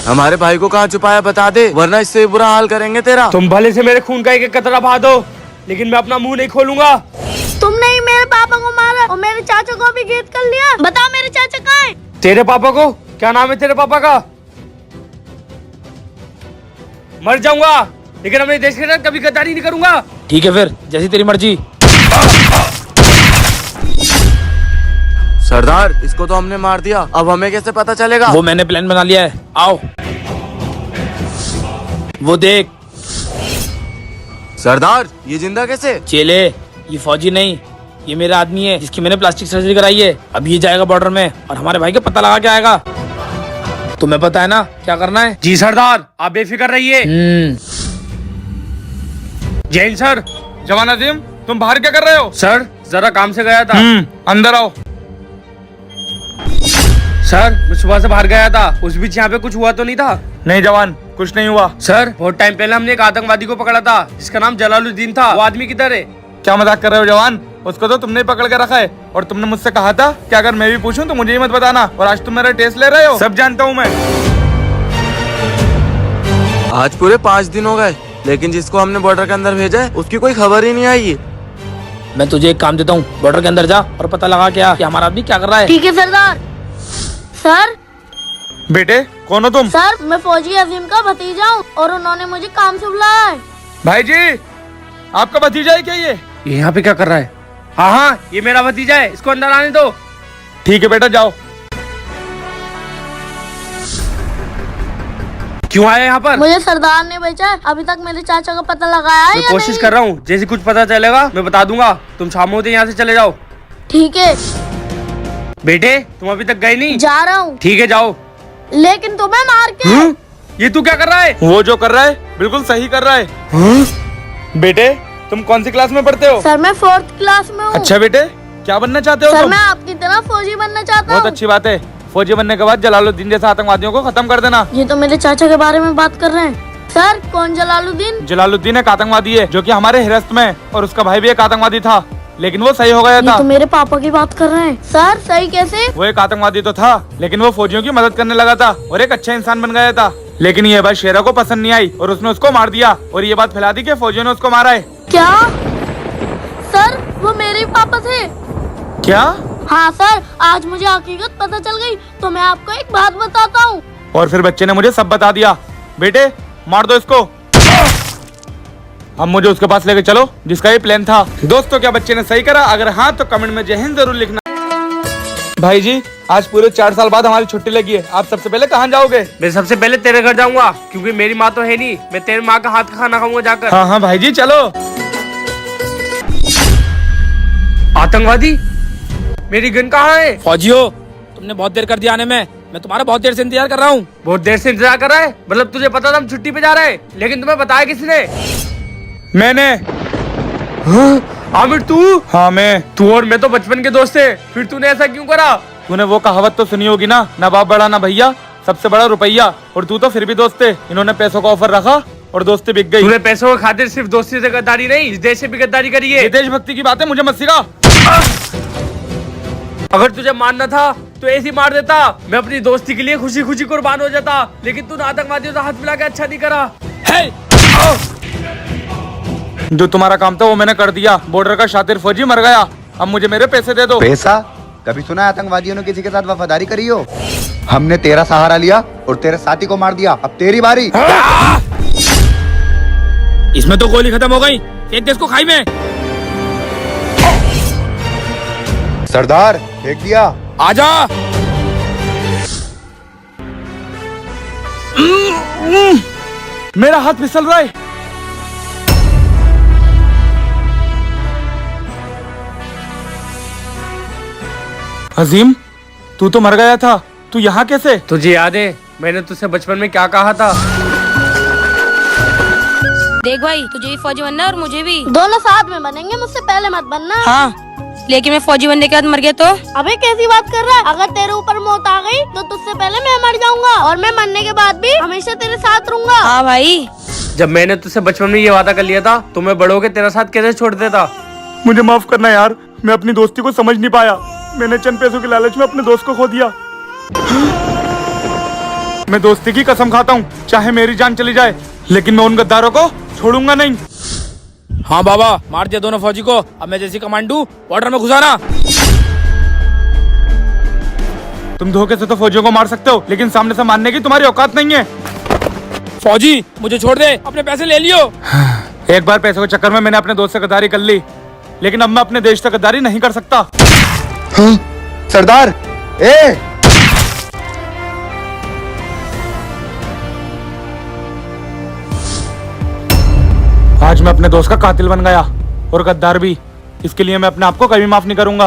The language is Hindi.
हमारे भाई को कहाँ छुपाया बता दे, वरना इससे बुरा हाल करेंगे तेरा। तुम भले से मेरे खून का एक कतरा बहा दो, लेकिन मैं अपना मुंह नहीं खोलूंगा। तुमने ही मेरे पापा को मारा और मेरे चाचा को भी गिरफ्तार कर लिया। बताओ मेरे चाचा कहाँ है? तेरे पापा को? क्या नाम है तेरे पापा का? मर जाऊंगा, लेकिन अपने देश के साथ कभी गद्दारी नहीं करूंगा। ठीक है फिर, जैसी तेरी मर्जी। सरदार, इसको तो हमने मार दिया, अब हमें कैसे पता चलेगा? वो मैंने प्लान बना लिया है, आओ। वो देख। सरदार, ये जिंदा कैसे? चेले, ये फौजी नहीं, ये मेरा आदमी है जिसकी मैंने प्लास्टिक सर्जरी कराई है। अब ये जाएगा बॉर्डर में और हमारे भाई का पता लगा के आएगा। तुम्हें पता है ना क्या करना है? जी सरदार, आप बेफिक्र रहिए। जैन सर। जवान अजीम, तुम बाहर क्या कर रहे हो? सर, जरा काम से गया था। अंदर आओ। सर, मैं सुबह से बाहर गया था, उस बीच यहाँ पे कुछ हुआ तो नहीं था? नहीं जवान, कुछ नहीं हुआ। सर, बहुत टाइम पहले हमने एक आतंकवादी को पकड़ा था, जिसका नाम जलालुद्दीन था। वो आदमी किधर है? क्या मजाक कर रहे हो जवान? उसको तो तुमने पकड़ के रखा है, और तुमने मुझसे कहा था कि अगर मैं भी पूछूं तो मुझे ही मत बताना, और आज तुम मेरा टेस्ट ले रहे हो। सब जानता हूँ मैं। आज पूरे 5 दिन हो गए, लेकिन जिसको हमने बॉर्डर के अंदर भेजा है उसकी कोई खबर ही नहीं आई है। मैं तुझे एक काम देता हूँ, बॉर्डर के अंदर जा और पता लगा क्या कि हमारा आदमी क्या कर रहा है। ठीक है सरदार। सर। बेटे, कौन हो तुम? सर, मैं फौजी अजीम का भतीजा हूँ और उन्होंने मुझे काम से बुलाया है। भाई जी, आपका भतीजा है क्या ये? यहाँ पे क्या कर रहा है? हाँ हाँ, ये मेरा भतीजा है, इसको अंदर आने दो। ठीक है बेटा, जाओ। क्यों आया यहाँ पर? मुझे सरदार ने भेजा है, अभी तक मेरे चाचा का पता लगाया है मैं या कोशिश नहीं? कर रहा हूँ, जैसे कुछ पता चलेगा मैं बता दूंगा। तुम शाम होते यहाँ से चले जाओ। ठीक है। बेटे, तुम अभी तक गए नहीं? जा रहा हूँ। ठीक है, जाओ। लेकिन तुम्हें मार के। ये तू क्या कर रहा है? वो जो कर रहा है बिल्कुल सही कर रहा है। बेटे, तुम कौन सी क्लास में पढ़ते हो? सर, मैं 4th क्लास में हूँ। अच्छा बेटे, क्या बनना चाहते हो सर, तुम? मैं आपकी तरह फौजी बनना चाहता बहुत हूँ। अच्छी बात है। फौजी बनने के बाद जलालुद्दीन जैसे आतंकवादियों को खत्म कर देना। ये तो मेरे चाचा के बारे में बात कर रहे हैं। सर, कौन जलालुद्दीन? जलालुद्दीन एक आतंकवादी है जो कि हमारे हिरासत में है, और उसका भाई भी एक आतंकवादी था, लेकिन वो सही हो गया ये था। तो मेरे पापा की बात कर रहे हैं। सर, सही कैसे? वो एक आतंकवादी तो था, लेकिन वो फौजियों की मदद करने लगा था और एक अच्छा इंसान बन गया था। लेकिन ये बात शेरा को पसंद नहीं आई और उसने उसको मार दिया, और ये बात फैला दी कि फौजियों ने उसको मारा है। क्या? सर, वो मेरे ही पापा थे। क्या? हाँ सर, आज मुझे हकीकत पता चल गई, तो मैं आपको एक बात बताता हूँ। और फिर बच्चे ने मुझे सब बता दिया। बेटे, मार दो इसको। अब मुझे उसके पास लेके चलो जिसका ये प्लान था। दोस्तों, क्या बच्चे ने सही करा? अगर हाँ तो कमेंट में जय हिंद जरूर लिखना। भाई जी, आज पूरे 4 साल बाद हमारी छुट्टी लगी है। आप सबसे पहले कहाँ जाओगे? मैं सबसे पहले तेरे घर जाऊंगा, क्योंकि मेरी माँ तो है नहीं। मैं तेरी माँ का हाथ का खाना खाऊंगा जाकर। हाँ हाँ भाई जी, चलो। आतंकवादी, मेरी गन कहाँ है? फौजियों, तुमने बहुत देर कर दिया आने में। मैं तुम्हारा बहुत देर से इंतजार कर रहा हूँ। बहुत देर से इंतजार कर रहा है? मतलब तुझे पता था हम छुट्टी पे जा रहे हैं, लेकिन तुम्हें बताया किसने? मैंने। आमिर, तू? हाँ मैं। तू और मैं तो बचपन के दोस्त थे, फिर तूने ऐसा क्यों करा? तूने वो कहावत तो सुनी होगी ना, ना बाप बड़ा ना भैया, सबसे बड़ा रुपया। और तू तो फिर भी दोस्त थे। इन्होंने पैसों का ऑफर रखा और दोस्ती बिक गई। तूने पैसों की खातिर सिर्फ दोस्ती से गद्दारी नहीं, इस देश से भी गद्दारी करी है। ये देशभक्ति की बात है, मुझे मत सिखा। अगर तुझे मारना था तो ऐसे ही मार देता। मैं अपनी दोस्ती के लिए खुशी खुशी कुर्बान हो जाता, लेकिन तूने आतंकवादियों से हाथ मिला के अच्छा नहीं करा। जो तुम्हारा काम था वो मैंने कर दिया। बॉर्डर का शातिर फौजी मर गया, अब मुझे मेरे पैसे दे दो। पैसा? कभी सुना है आतंकवादियों ने किसी के साथ वफादारी करी हो? हमने तेरा सहारा लिया और तेरे साथी को मार दिया, अब तेरी बारी। इसमें तो गोली खत्म हो गई, फेंक दे इसको खाई में। सरदार, फेंक दिया। आजा। मेरा हाथ फिसल रहा है। अजीम, तू तो मर गया था, तू यहाँ कैसे? तुझे याद है मैंने तुझसे बचपन में क्या कहा था? देख भाई, तुझे भी फौजी बनना है और मुझे भी। दोनों साथ में बनेंगे, मुझसे पहले मत बनना। हाँ, लेकिन मैं फौजी बनने के बाद मर गया तो? अबे कैसी बात कर रहा है? अगर तेरे ऊपर मौत आ गई तो तुझसे पहले मैं मर जाऊंगा, और मैं मरने के बाद भी हमेशा तेरे साथ रहूंगा। हाँ भाई। जब मैंने तुझसे बचपन में ये वादा कर लिया था तो मैं बड़ों के तेरा साथ कैसे छोड़ देता? मुझे माफ करना यार, मैं अपनी दोस्ती को समझ नहीं पाया। मैंने चंद पैसों के लालच में अपने दोस्त को खो दिया। मैं दोस्ती की कसम खाता हूँ, चाहे मेरी जान चली जाए, लेकिन मैं उन गद्दारों को छोड़ूंगा नहीं। हाँ बाबा, मार दिया दोनों फौजी को। अब मैं जैसी कमांडू बॉर्डर में घुसाना। तुम धोखे से तो फौजियों को मार सकते हो, लेकिन सामने से मारने की तुम्हारी औकात नहीं है। फौजी मुझे छोड़ दे, अपने पैसे ले लियो। एक बार पैसों के चक्कर में मैंने अपने दोस्त से गद्दारी कर ली, लेकिन अब मैं अपने देश से गद्दारी नहीं कर सकता। हाँ, सरदार ए आज मैं अपने दोस्त का कातिल बन गया और गद्दार भी। इसके लिए मैं अपने आप को कभी माफ नहीं करूंगा।